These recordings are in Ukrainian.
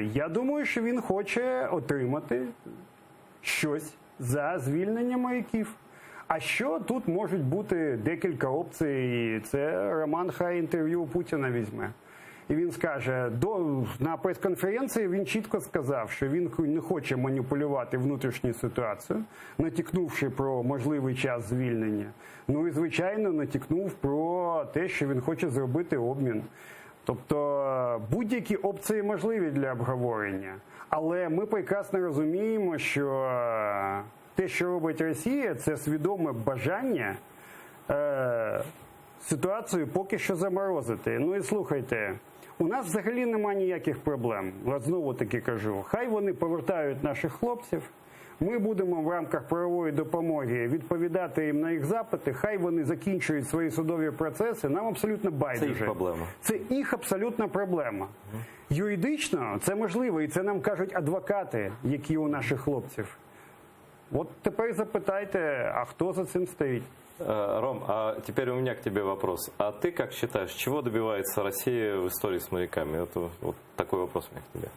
я думаю, що він хоче отримати щось за звільнення моряків. А що тут можуть бути декілька опцій? Це Роман хай інтерв'ю у Путіна візьме. І він скаже, на прес-конференції він чітко сказав, що він не хоче маніпулювати внутрішньою ситуацією, натякнувши про можливий час звільнення. Ну і, звичайно, натякнув про те, що він хоче зробити обмін. Тобто будь-які опції можливі для обговорення. Але ми прекрасно розуміємо, що те, що робить Росія, це свідоме бажання ситуацію поки що заморозити. Ну і слухайте, у нас взагалі немає ніяких проблем. От знову таки кажу, хай вони повертають наших хлопців, ми будемо в рамках правової допомоги відповідати їм на їх запити, хай вони закінчують свої судові процеси, нам абсолютно байдуже. Це їх проблема. Це їх абсолютна проблема. Юридично це можливо, і це нам кажуть адвокати, які у наших хлопців. Вот тепер запитайте, а кто за этим стоит? Ром, а теперь у меня к тебе вопрос. А ты как считаешь, чего добивается Россия в истории с моряками? Вот такой вопрос у меня к тебе.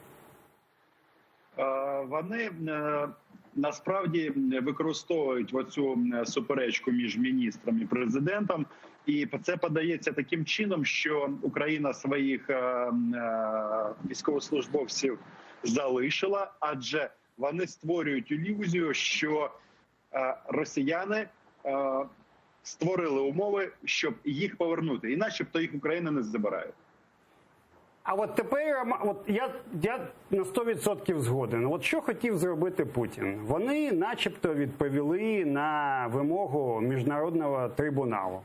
Вони насправді використовують оцю суперечку між міністром і президентом. І це подається таким чином, що Україна своїх військовослужбовців залишила, адже вони створюють ілюзію, що росіяни створили умови, щоб їх повернути. І начебто їх Україна не забирає. А от тепер я на 100% згоден. От що хотів зробити Путін? Вони начебто відповіли на вимогу Міжнародного трибуналу.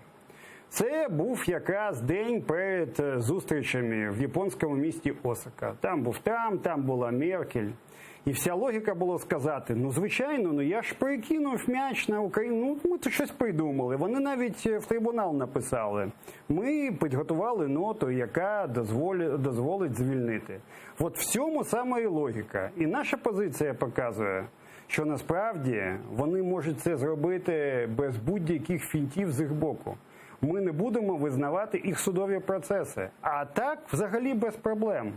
Це був якраз день перед зустрічами в японському місті Осака. Там був Трамп, там була Меркель. І вся логіка було сказати, ну звичайно, я ж перекинув м'яч на Україну, ми тут щось придумали. Вони навіть в трибунал написали. Ми підготували ноту, яка дозволить звільнити. От в цьому саме і логіка. І наша позиція показує, що насправді вони можуть це зробити без будь-яких фінтів з їх боку. Ми не будемо визнавати їх судові процеси. А так взагалі без проблем.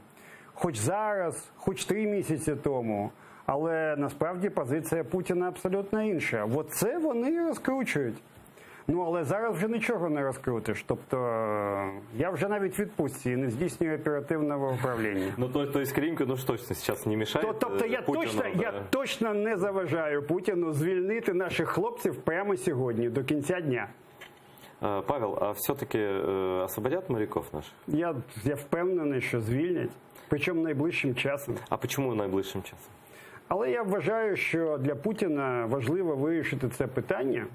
Хоч зараз, хоч 3 місяці тому. Але насправді позиція Путіна абсолютно інша. От це вони розкручують. Ну, але зараз вже нічого не розкрутиш. Тобто, я вже навіть в відпустці не здійснюю оперативного управління. Ну, то есть Кримка, ну, точно зараз не мішає Тобто, я точно не заважаю Путіну звільнити наших хлопців прямо сьогодні, до кінця дня. Павел, а все-таки освободят моряков наших? Я впевнений, що звільнять. Причому найближчим часом. А чому найближчим часом? Але я вважаю, що для Путіна важливо вирішити це питання.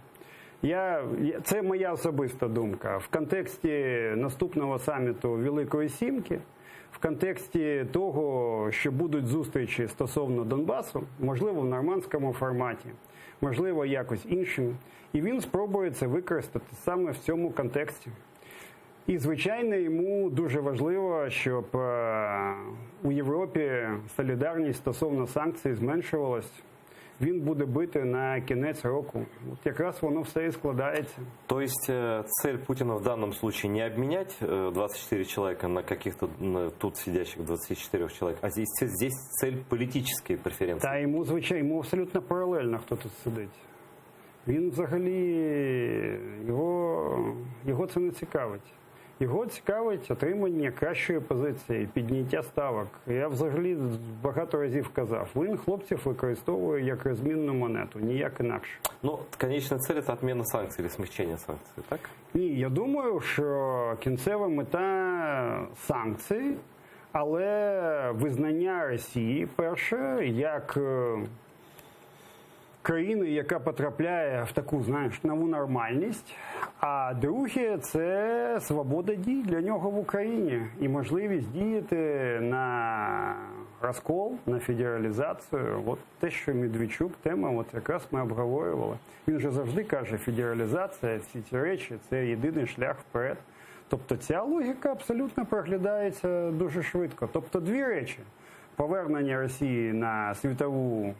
Це моя особиста думка. В контексті наступного саміту Великої Сімки, в контексті того, що будуть зустрічі стосовно Донбасу, можливо, в нормандському форматі, можливо, якось іншим. І він спробує це використати саме в цьому контексті. І, звичайно, йому дуже важливо, щоб у Європі солідарність стосовно санкцій зменшувалась. Він буде бити на кінець року. От якраз воно все і складається. То есть цель Путина в данном случае не обменять 24 человека на каких-то тут сидящих 24 человек, а здесь цель политические преференции? Та йому, звичайно, йому абсолютно паралельно, хто тут сидить. Він взагалі, його це не цікавить. Його цікавить отримання кращої позиції, підняття ставок. Я взагалі багато разів казав, він хлопців використовує як розмінну монету, ніяк інакше. Ну, конечна цель – це відміна санкцій, або смягчення санкцій, так? Ні, я думаю, що кінцева мета санкцій, але визнання Росії, перше, як країни, яка потрапляє в таку, нову нормальність, а друге – це свобода дій для нього в Україні і можливість діяти на розкол, на федералізацію. От те, що Медведчук, тема, от якраз ми обговорювали. Він же завжди каже, федералізація, всі ці речі – це єдиний шлях вперед. Тобто ця логіка абсолютно проглядається дуже швидко. Тобто дві речі – повернення Росії на світову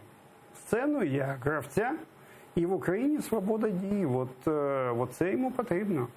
сцену як гравця, і в Україні свобода дій. От це йому потрібно.